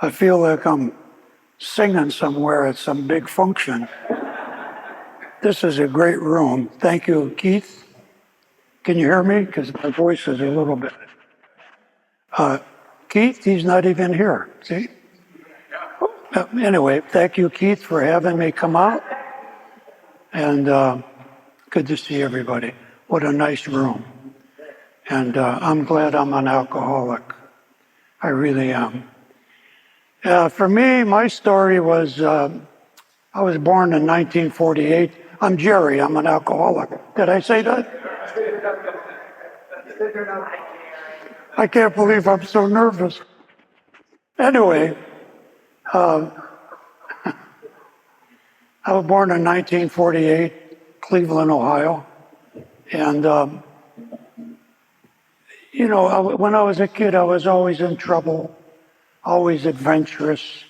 I feel like I'm singing somewhere at some big function. This is a great room. Thank you, Keith. Can you hear me? Because my voice is a little bit. Keith, he's not even here. See? Anyway, thank you, Keith, for having me come out. And good to see everybody. What a nice room. And I'm glad I'm an alcoholic. I really am. For me, my story was I was born in 1948. I'm Jerry. I'm an alcoholic. Did I say that? I can't believe I'm so nervous. Anyway, I was born in 1948, Cleveland, Ohio. And, when I was a kid, I was always in trouble, always adventurous,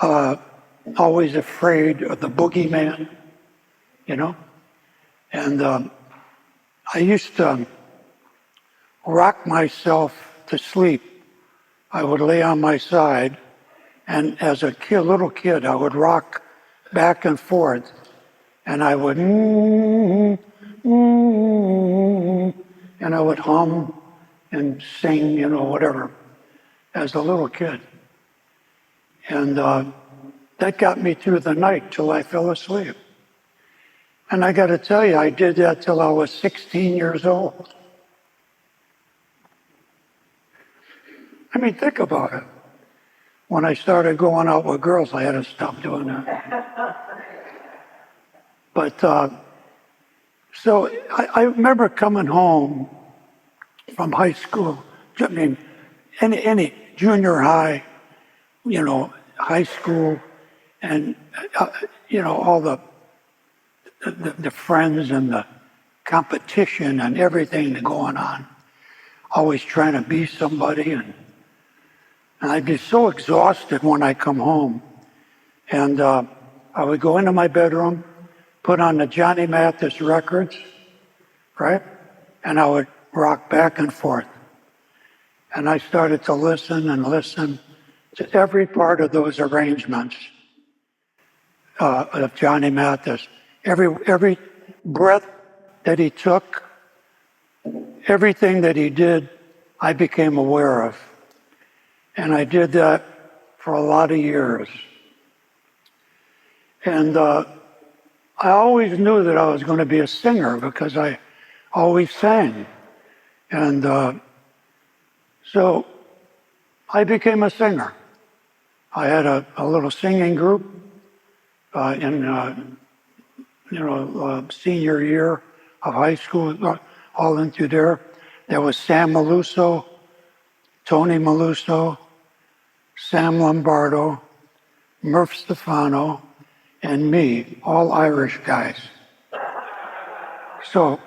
always afraid of the boogeyman, you know? And I used to rock myself to sleep. I would lay on my side, and as a little kid, I would rock back and forth, and I would, and I would hum and sing, whatever, as a little kid. And that got me through the night till I fell asleep. And I got to tell you, I did that till I was 16 years old. I mean, think about it. When I started going out with girls, I had to stop doing that. But so I remember coming home from high school. I mean, any junior high, high school, and all the friends and the competition and everything going on. Always trying to be somebody, and I'd be so exhausted when I come home. And I would go into my bedroom, put on the Johnny Mathis records, right? And I would rock back and forth. And I started to listen and listen to every part of those arrangements of Johnny Mathis. Every breath that he took, everything that he did, I became aware of. And I did that for a lot of years. And I always knew that I was going to be a singer because I always sang. And so I became a singer. I had a little singing group in senior year of high school, all into there. There was Sam Maluso, Tony Maluso, Sam Lombardo, Murph Stefano, and me, all Irish guys. So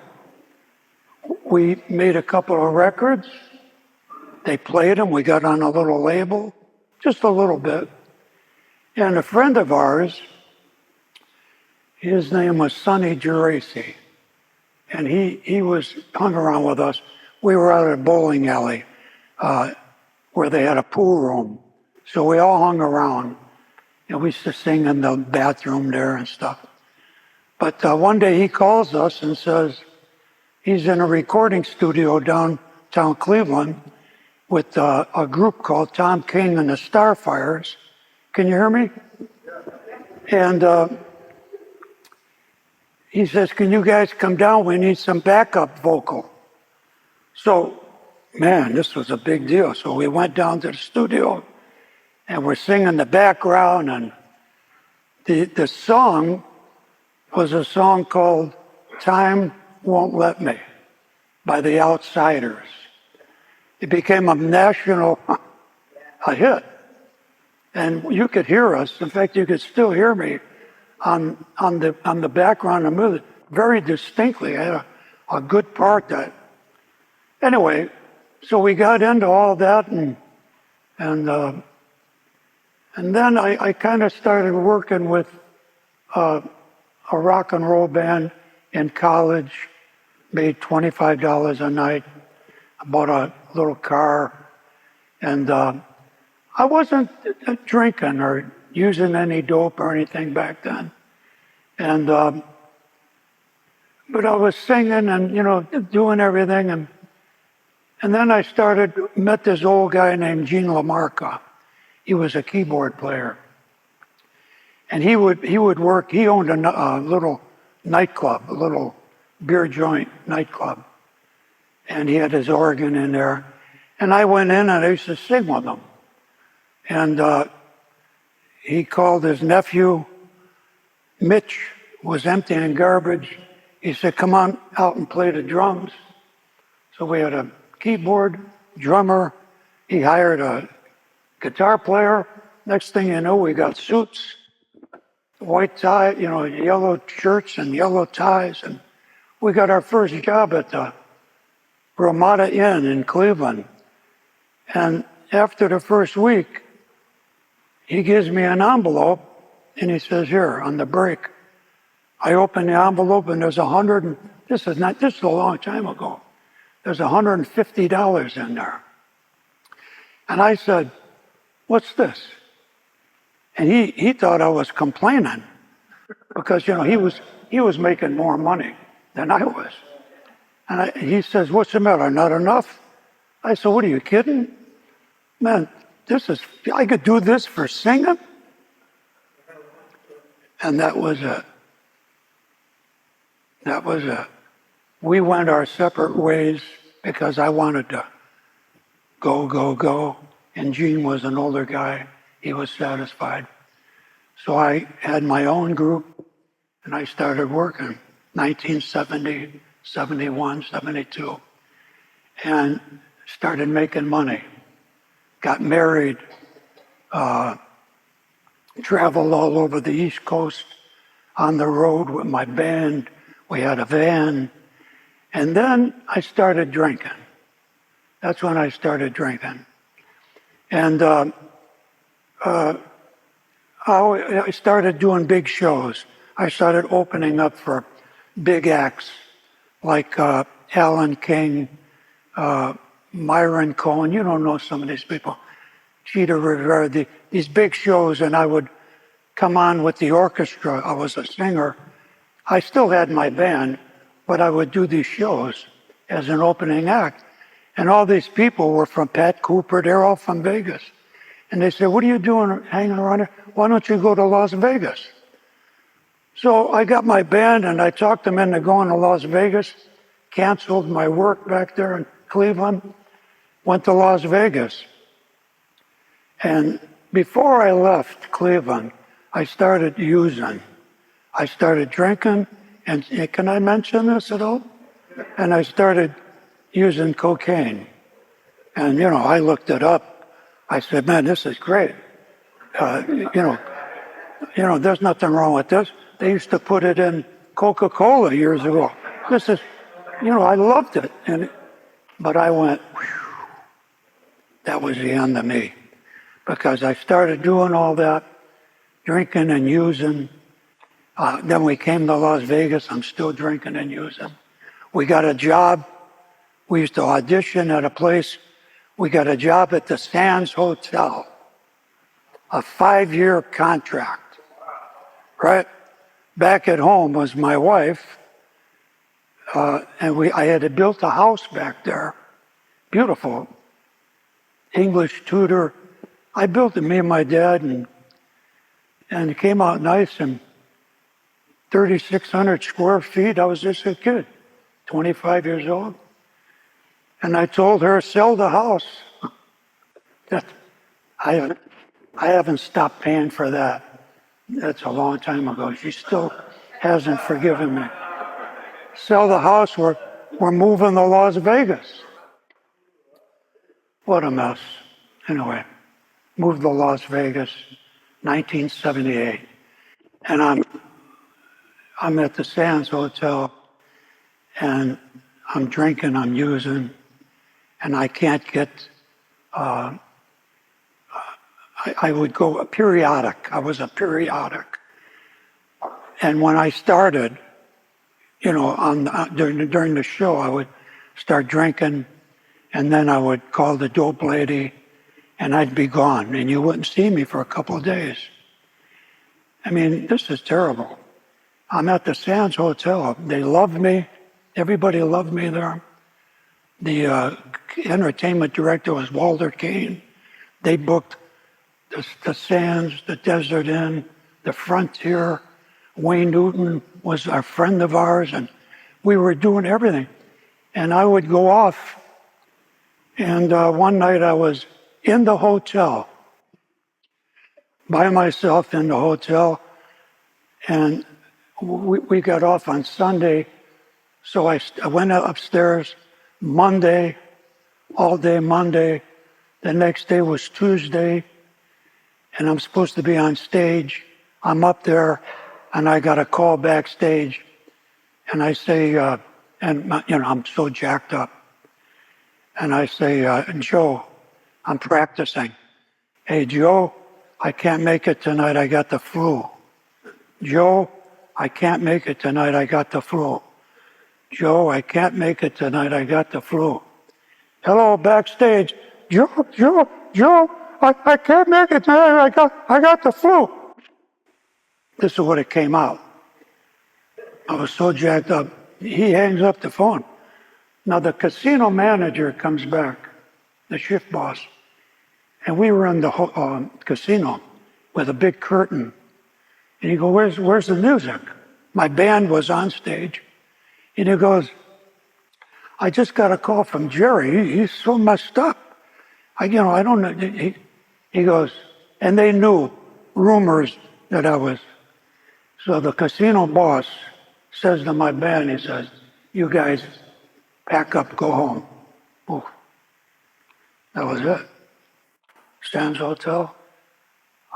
we made a couple of records. They played them. We got on a little label, just a little bit. And a friend of ours, his name was Sonny Geraci, and he hung around with us. We were out at a bowling alley where they had a pool room. So we all hung around, and we used to sing in the bathroom there and stuff. But one day he calls us and says he's in a recording studio downtown Cleveland with a group called Tom King and the Starfires. Can you hear me? And he says, can you guys come down? We need some backup vocal. So, man, this was a big deal. So we went down to the studio and we're singing the background, and the song was a song called Time Won't Let Me by the Outsiders. It became a national hit. And you could hear us. In fact, you could still hear me on the background of the movie very distinctly. I had a good part that. Anyway, so we got into all that, and then I kind of started working with a rock and roll band in college, made $25 a night. bought a little car, and I wasn't drinking or using any dope or anything back then. And but I was singing and doing everything, and then I met this old guy named Gene LaMarca. He was a keyboard player, and he would work. He owned a little nightclub, a little beer joint nightclub, and he had his organ in there. And I went in and I used to sing with him. And he called his nephew. Mitch was emptying garbage. He said, "Come on out and play the drums." So we had a keyboard, drummer. He hired a guitar player. Next thing you know, we got suits, white tie, yellow shirts and yellow ties. And we got our first job at the Ramada Inn in Cleveland. And after the first week, he gives me an envelope and he says, "Here, on the break." I open the envelope and there's this is a long time ago. There's $150 in there. And I said, "What's this?" And he thought I was complaining because, he was making more money than I was. And he says, "What's the matter? Not enough?" I said, "What are you kidding? Man, I could do this for singing." And that was it. That was it. We went our separate ways because I wanted to go. And Gene was an older guy. He was satisfied. So I had my own group and I started working 1970, 71, 72, and started making money. Got married, traveled all over the East Coast on the road with my band. We had a van. And then I started drinking. That's when I started drinking. And I started doing big shows. I started opening up for big acts like Alan King, Myron Cohen. You don't know some of these people. Cheetah Rivera, these big shows, and I would come on with the orchestra. I was a singer. I still had my band, but I would do these shows as an opening act. And all these people were from Pat Cooper. They're all from Vegas. And they said, "What are you doing hanging around here? Why don't you go to Las Vegas?" So I got my band and I talked them into going to Las Vegas, canceled my work back there in Cleveland, went to Las Vegas. And before I left Cleveland, I started using. I started drinking, and can I mention this at all? And I started using cocaine. And, I looked it up. I said, "Man, this is great. There's nothing wrong with this. They used to put it in Coca-Cola years ago. This is, I loved it." But I went, whew, that was the end of me. Because I started doing all that, drinking and using. Then we came to Las Vegas. I'm still drinking and using. We got a job. We used to audition at a place. We got a job at the Sands Hotel, a 5-year contract, right? Back at home was my wife, and I had built a house back there, beautiful, English Tudor. I built it, me and my dad, and it came out nice, and 3,600 square feet. I was just a kid, 25 years old. And I told her, "Sell the house." I haven't stopped paying for that. That's a long time ago. She still hasn't forgiven me. Sell the house, we're moving to Las Vegas. What a mess. Anyway, moved to Las Vegas, 1978. And I'm at the Sands Hotel, and I'm drinking, I'm using, and I can't get, I would go periodic. I was a periodic. And when I started, during the show, I would start drinking, and then I would call the dope lady, and I'd be gone, and you wouldn't see me for a couple of days. I mean, this is terrible. I'm at the Sands Hotel. They loved me. Everybody loved me there. The entertainment director was Walter Kane. They booked the Sands, the Desert Inn, the Frontier. Wayne Newton was a friend of ours, and we were doing everything. And I would go off, and one night I was in the hotel, by myself in the hotel, and we got off on Sunday, so I went upstairs Monday, all day Monday. The next day was Tuesday, and I'm supposed to be on stage. I'm up there, and I got a call backstage, and I say, I'm so jacked up, and I say, Joe, I'm practicing. Hey, Joe, I can't make it tonight. I got the flu. Joe, I can't make it tonight. I got the flu. Joe, I can't make it tonight. I got the flu. Hello, backstage. Joe, I can't make it tonight. I got the flu. This is what it came out. I was so jacked up. He hangs up the phone. Now the casino manager comes back, the shift boss, and we were in the casino with a big curtain. And he goes, where's the music? My band was on stage. And he goes, I just got a call from Jerry. He's so messed up. I don't know. He goes, and they knew rumors that I was. So the casino boss says to my band, he says, you guys pack up, go home. Oof. That was it. Sands Hotel.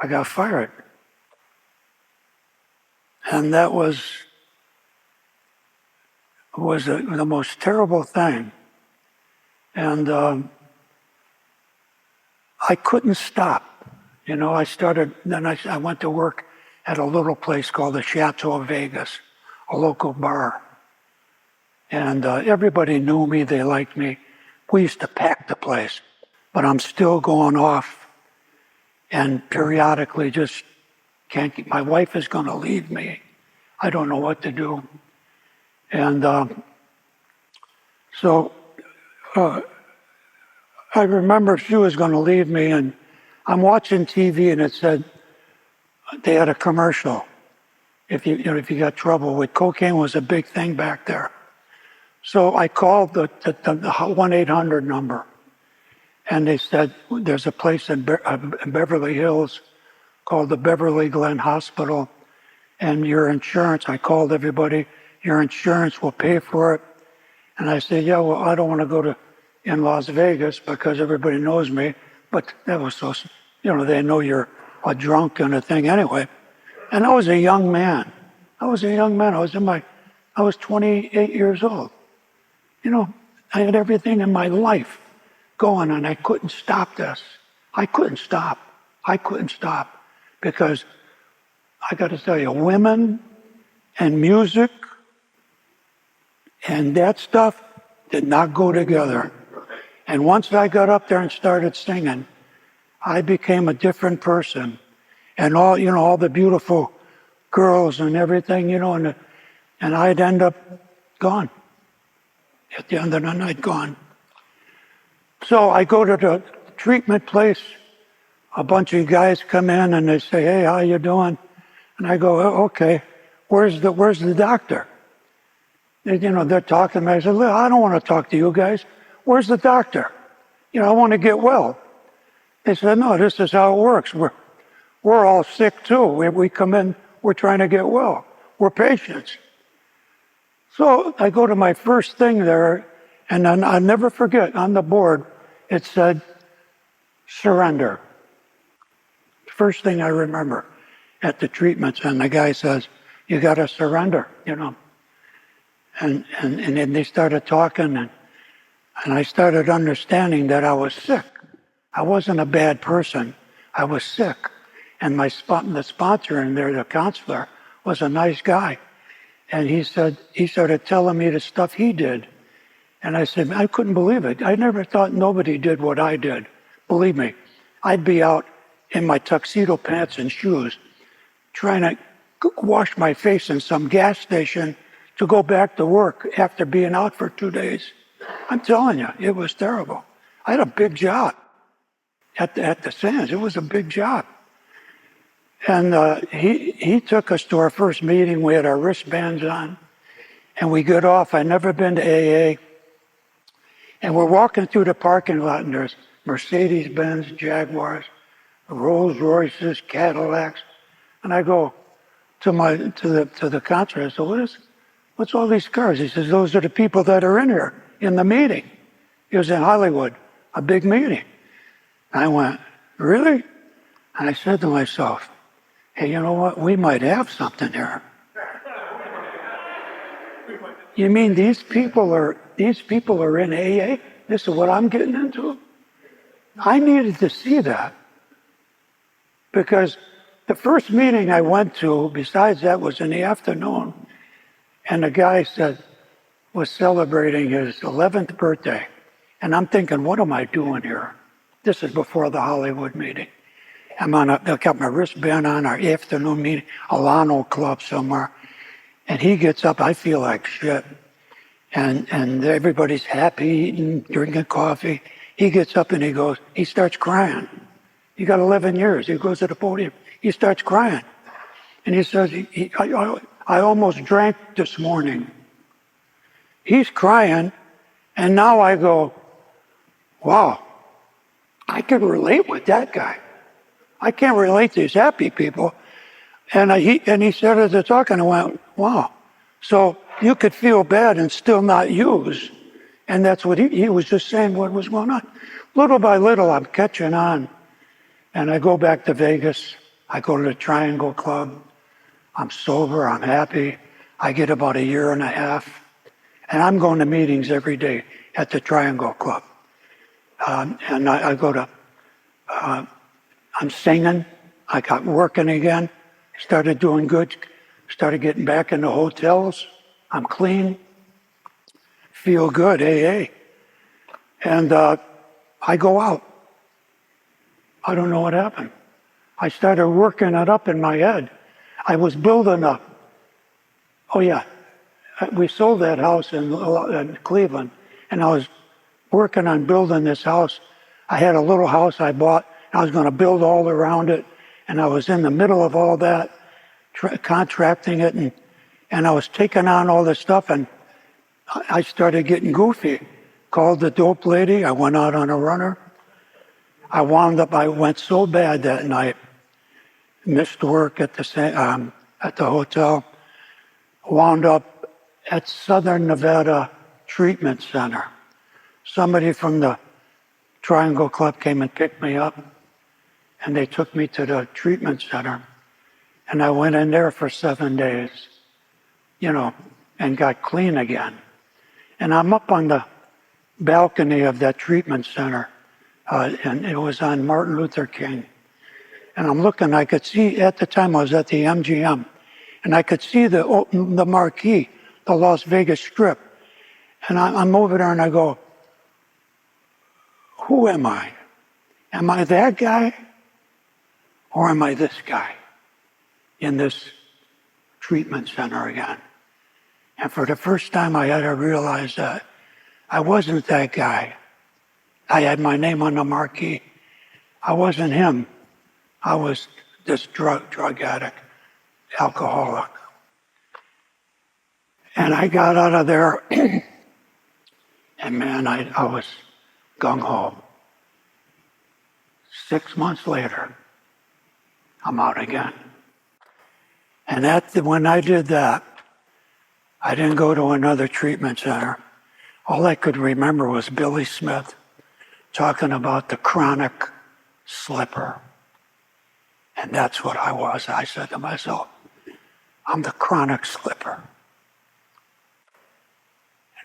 I got fired. And that was the most terrible thing. And I couldn't stop. Then I went to work at a little place called the Chateau Vegas, a local bar. And everybody knew me, they liked me. We used to pack the place, but I'm still going off and periodically just can't keep, my wife is going to leave me. I don't know what to do. And so I remember she was going to leave me, and I'm watching TV, and it said they had a commercial. If you got trouble with cocaine, was a big thing back there. So I called the 1-800 number, and they said there's a place in Beverly Hills called the Beverly Glen Hospital, and your insurance. I called everybody. Your insurance will pay for it. And I said, yeah, well, I don't want to go in Las Vegas because everybody knows me. But that was so, they know you're a drunk and a thing anyway. And I was a young man. I was 28 years old. I had everything in my life going, and I couldn't stop this. I couldn't stop because I got to tell you, women and music and that stuff did not go together. And once I got up there and started singing, I became a different person. And all the beautiful girls and everything, and I'd end up gone. At the end of the night, gone. So I go to the treatment place. A bunch of guys come in and they say, hey, how you doing? And I go, oh, okay, where's the doctor? They're talking to me. I said, I don't want to talk to you guys. Where's the doctor? I want to get well. They said, no, this is how it works. We're all sick too. We come in, we're trying to get well. We're patients. So I go to my first thing there, and then I'll never forget, on the board, it said, surrender. First thing I remember at the treatments, and the guy says, you got to surrender, And then they started talking, and I started understanding that I was sick. I wasn't a bad person. I was sick. And the sponsor in there, the counselor, was a nice guy. And he started telling me the stuff he did. And I said, I couldn't believe it. I never thought nobody did what I did. Believe me, I'd be out in my tuxedo pants and shoes trying to wash my face in some gas station to go back to work after being out for 2 days. I'm telling you, it was terrible. I had a big job at the Sands. It was a big job. And he took us to our first meeting. We had our wristbands on, and we get off. I'd never been to AA. And we're walking through the parking lot, and there's Mercedes-Benz, Jaguars, Rolls-Royces, Cadillacs. And I go to the concert. I said, what's all these cars? He says, those are the people that are in here in the meeting. It was in Hollywood, a big meeting. I went, really? And I said to myself, hey, you know what? We might have something here. You mean these people are in AA? This is what I'm getting into? I needed to see that. Because the first meeting I went to, besides that, was in the afternoon. And the guy was celebrating his 11th birthday. And I'm thinking, what am I doing here? This is before the Hollywood meeting. I got my wristband on, our afternoon meeting, Alano Club somewhere. And he gets up, I feel like shit. And everybody's happy, eating, drinking coffee. He gets up and he starts crying. He got 11 years. He goes to the podium. He starts crying. And he says, I almost drank this morning. He's crying. And now I go, wow, I can relate with that guy. I can't relate to these happy people. And he started to talk, and I went, wow. So you could feel bad and still not use. And that's what he was just saying what was going on. Little by little, I'm catching on. And I go back to Vegas. I go to the Triangle Club. I'm sober. I'm happy. I get about 1.5 years. And I'm going to meetings every day at the Triangle Club. And I go to, I'm singing. I got working again. Started doing good. Started getting back into hotels. I'm clean. Feel good, AA. And I go out. I don't know what happened. I started working it up in my head. I was building up. Oh yeah, we sold that house in Cleveland, and I was working on building this house. I had a little house I bought. I was going to build all around it, and I was in the middle of all that, contracting it, and I was taking on all this stuff, and I started getting goofy. Called the dope lady. I went out on a runner. I went so bad that night, missed work at the hotel, wound up at Southern Nevada Treatment Center. Somebody from the Triangle Club came and picked me up, and they took me to the treatment center. And I went in there for 7 days, and got clean again. And I'm up on the balcony of that treatment center, and it was on Martin Luther King. And I'm looking, I could see, at the time I was at the MGM, and I could see the marquee, the Las Vegas Strip. And I'm over there and I go, who am I? Am I that guy? Or am I this guy in this treatment center again? And for the first time I had to realize that I wasn't that guy. I had my name on the marquee. I wasn't him. I was this drug addict, alcoholic. And I got out of there, and man, I was gung-ho. 6 months later, I'm out again. And when I did that, I didn't go to another treatment center. All I could remember was Billy Smith talking about the chronic slipper. And that's what I was. I said to myself, I'm the chronic slipper.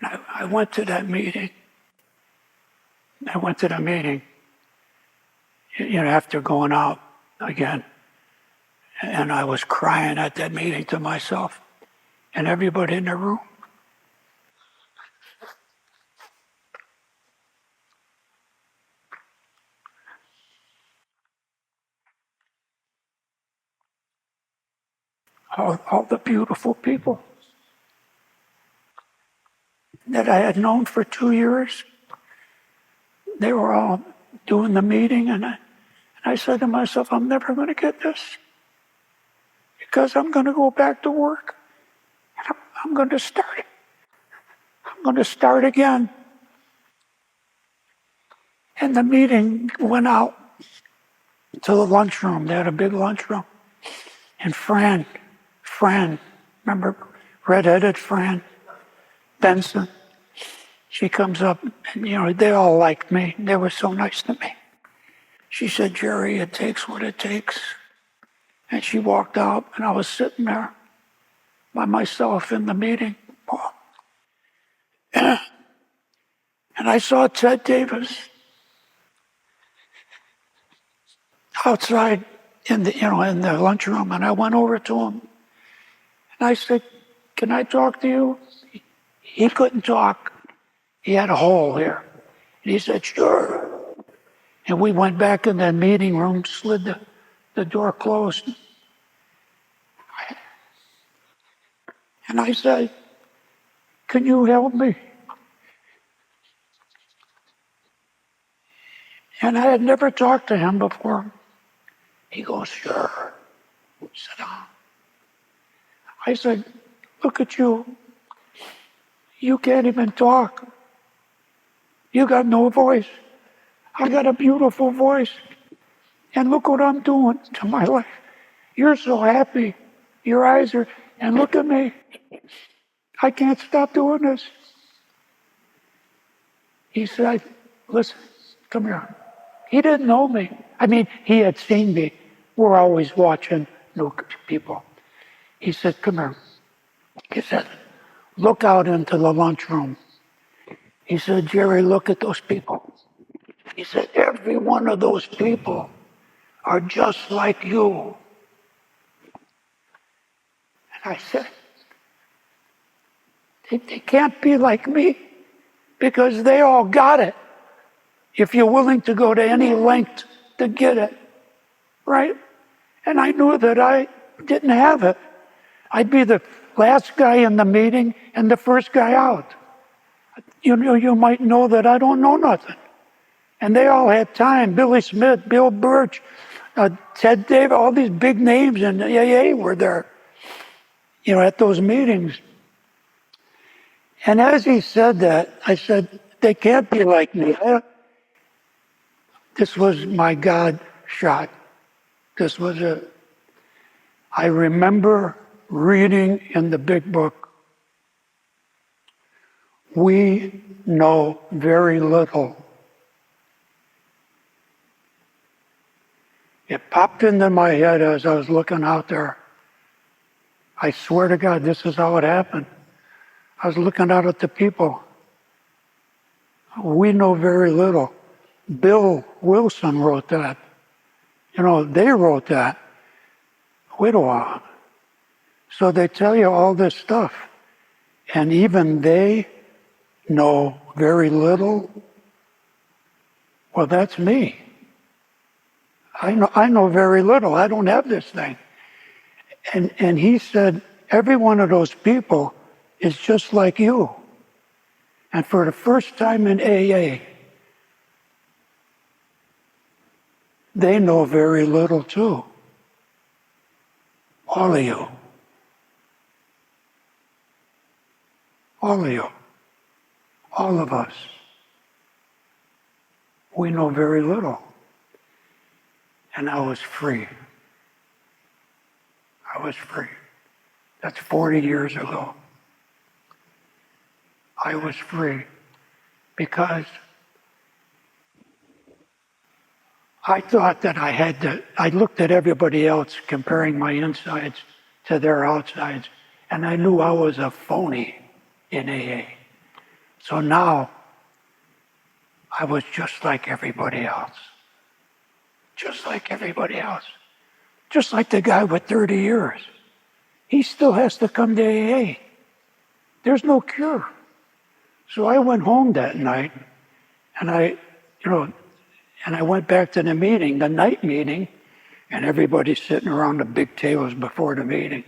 And I went to that meeting. After going out again. And I was crying at that meeting to myself and everybody in the room. all the beautiful people that I had known for 2 years. They were all doing the meeting, and I said to myself, I'm never going to get this because I'm going to go back to work. And I'm going to start. I'm going to start again. And the meeting went out to the lunchroom. They had a big lunchroom. And Fran, remember redheaded Fran Benson? She comes up, and they all liked me. They were so nice to me. She said, Jerry, it takes what it takes. And she walked out, and I was sitting there by myself in the meeting. And I saw Ted Davis outside in the lunchroom, and I went over to him, and I said, can I talk to you? He couldn't talk. He had a hole here. And he said, sure. And we went back in that meeting room, slid the door closed. And I said, can you help me? And I had never talked to him before. He goes, sure. Sit down. I said, look at you. You can't even talk. You got no voice. I got a beautiful voice. And look what I'm doing to my life. You're so happy. Your eyes are, and look at me. I can't stop doing this. He said, listen, come here. He didn't know me. I mean, he had seen me. We're always watching new people. He said, come here. He said, look out into the lunchroom. He said, Jerry, look at those people. He said, every one of those people are just like you. And I said, they can't be like me because they all got it. If you're willing to go to any length to get it, right? And I knew that I didn't have it. I'd be the last guy in the meeting and the first guy out. You might know that I don't know nothing. And they all had time. Billy Smith, Bill Birch, Ted Davis, all these big names in the AA were there, at those meetings. And as he said that, I said, they can't be like me. This was my God shot. I remember reading in the big book, we know very little. It popped into my head as I was looking out there. I swear to God, this is how it happened. I was looking out at the people. We know very little. Bill Wilson wrote that. They wrote that. Wait a while. So they tell you all this stuff. And even they know very little. Well, that's me. I know very little. I don't have this thing. And he said, every one of those people is just like you. And for the first time in AA, they know very little too. All of you. All of you. All of us. We know very little. And I was free. I was free. That's 40 years ago. I was free because I thought that I looked at everybody else comparing my insides to their outsides, and I knew I was a phony in AA. So now I was just like everybody else. Just like everybody else. Just like the guy with 30 years. He still has to come to AA. There's no cure. So I went home that night, and I went back to the meeting, the night meeting, and everybody's sitting around the big tables before the meeting.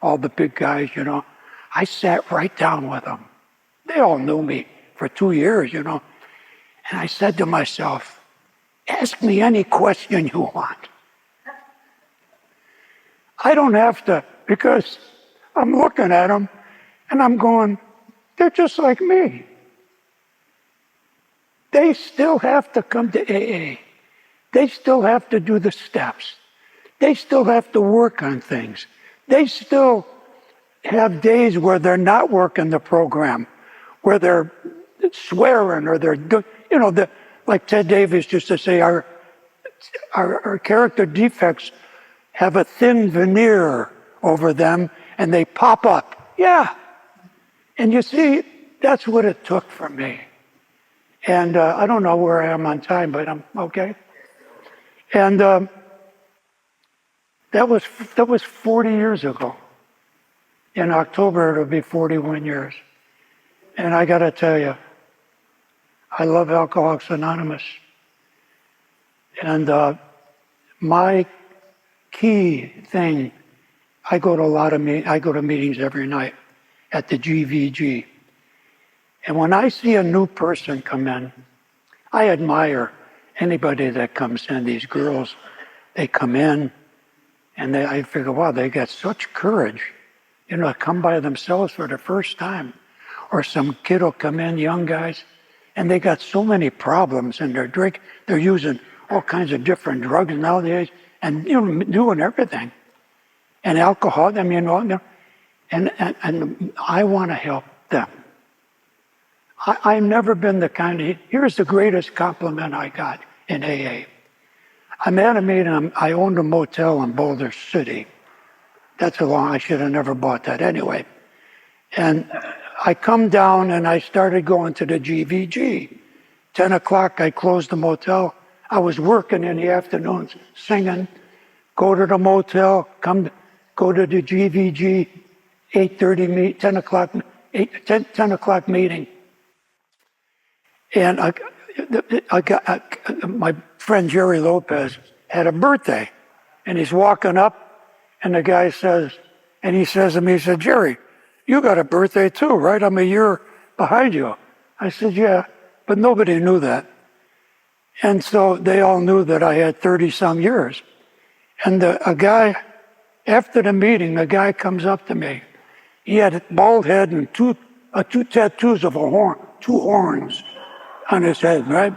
all the big guys, I sat right down with them. They all knew me for 2 years, And I said to myself, ask me any question you want. I don't have to, because I'm looking at them and I'm going, they're just like me. They still have to come to AA. They still have to do the steps. They still have to work on things. They still have days where they're not working the program, where they're swearing or they're doing, like Ted Davis used to say, our character defects have a thin veneer over them and they pop up. Yeah. And you see, that's what it took for me. And I don't know where I am on time, but I'm okay. And that was 40 years ago. In October, it'll be 41 years. And I got to tell you, I love Alcoholics Anonymous. And my key thing, I go to meetings every night at the GVG. And when I see a new person come in, I admire anybody that comes in. These girls, they come in and I figure, wow, they got such courage, to come by themselves for the first time. Or some kid will come in, young guys, and they got so many problems in their drink. They're using all kinds of different drugs nowadays and doing everything. And alcohol, and I want to help them. I've never been the kind of, here's the greatest compliment I got in AA. I'm at a meeting, I owned a motel in Boulder City. I should have never bought that anyway. And I come down and I started going to the GVG. 10 o'clock, I closed the motel. I was working in the afternoons, singing, go to the motel, go to the GVG, 8:30 10 o'clock, 10 o'clock meeting. And my friend Jerry Lopez had a birthday, and he's walking up, and the guy says to me, he said, Jerry, you got a birthday too, right? I'm a year behind you. I said, yeah, but nobody knew that. And so they all knew that I had 30-some years. And a guy, after the meeting, a guy comes up to me. He had a bald head and two tattoos of two horns on his head, right?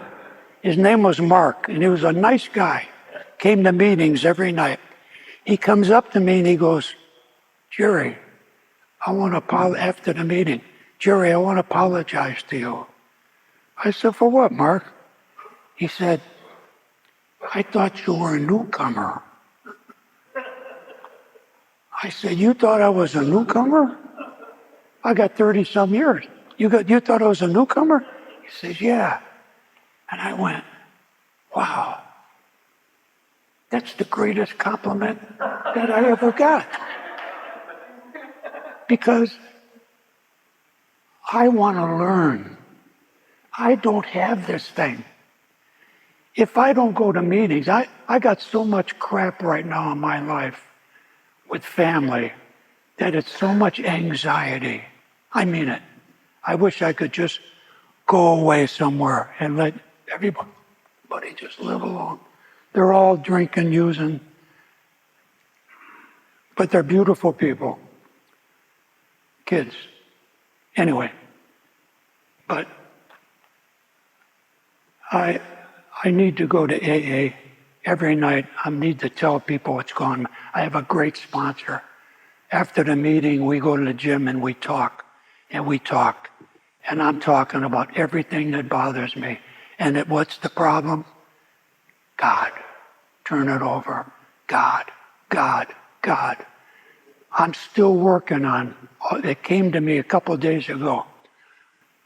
His name was Mark, and he was a nice guy. Came to meetings every night. He comes up to me and he goes, Jerry, I want to apologize after the meeting. Jerry, I want to apologize to you. I said, for what, Mark? He said, I thought you were a newcomer. I said, you thought I was a newcomer? I got 30-some years. You thought I was a newcomer? He says, yeah. And I went, wow, that's the greatest compliment that I ever got. Because I want to learn. I don't have this thing. If I don't go to meetings, I got so much crap right now in my life with family that it's so much anxiety. I mean it. I wish I could just go away somewhere and let everybody just live alone. They're all drinking, using, but they're beautiful people. Kids. Anyway, but I need to go to AA every night. I need to tell people what's going on. I have a great sponsor. After the meeting, we go to the gym and we talk. And I'm talking about everything that bothers me. And what's the problem? God. Turn it over. God. God. God. I'm still working on, it came to me a couple of days ago.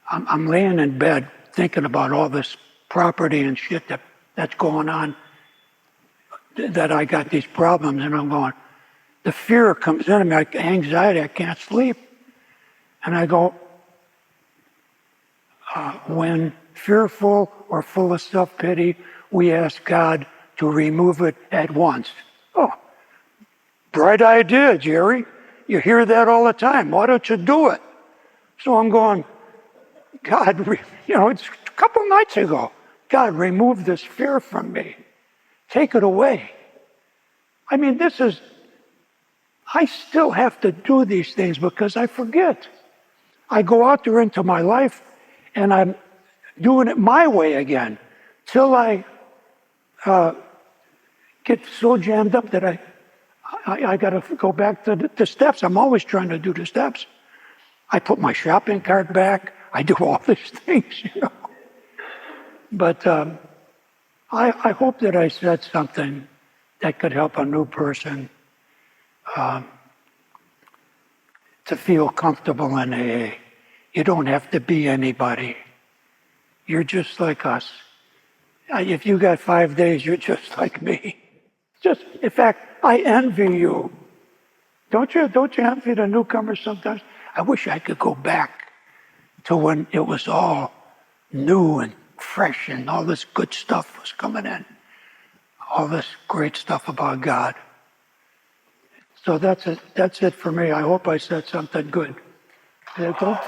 I'm laying in bed thinking about all this property and shit that's going on, that I got these problems, and I'm going, the fear comes into me, anxiety, I can't sleep. And I go, when fearful or full of self-pity, we ask God to remove it at once. Oh, bright idea, Jerry. You hear that all the time. Why don't you do it? So I'm going, God, it's a couple nights ago. God, remove this fear from me. Take it away. I mean, I still have to do these things because I forget. I go out there into my life and I'm doing it my way again till I get so jammed up that I got to go back to the steps. I'm always trying to do the steps. I put my shopping cart back. I do all these things, But I hope that I said something that could help a new person to feel comfortable in AA. You don't have to be anybody. You're just like us. If you got 5 days, you're just like me. In fact, I envy you. Don't you envy the newcomers sometimes? I wish I could go back to when it was all new and fresh and all this good stuff was coming in. All this great stuff about God. So that's it for me. I hope I said something good. There you go.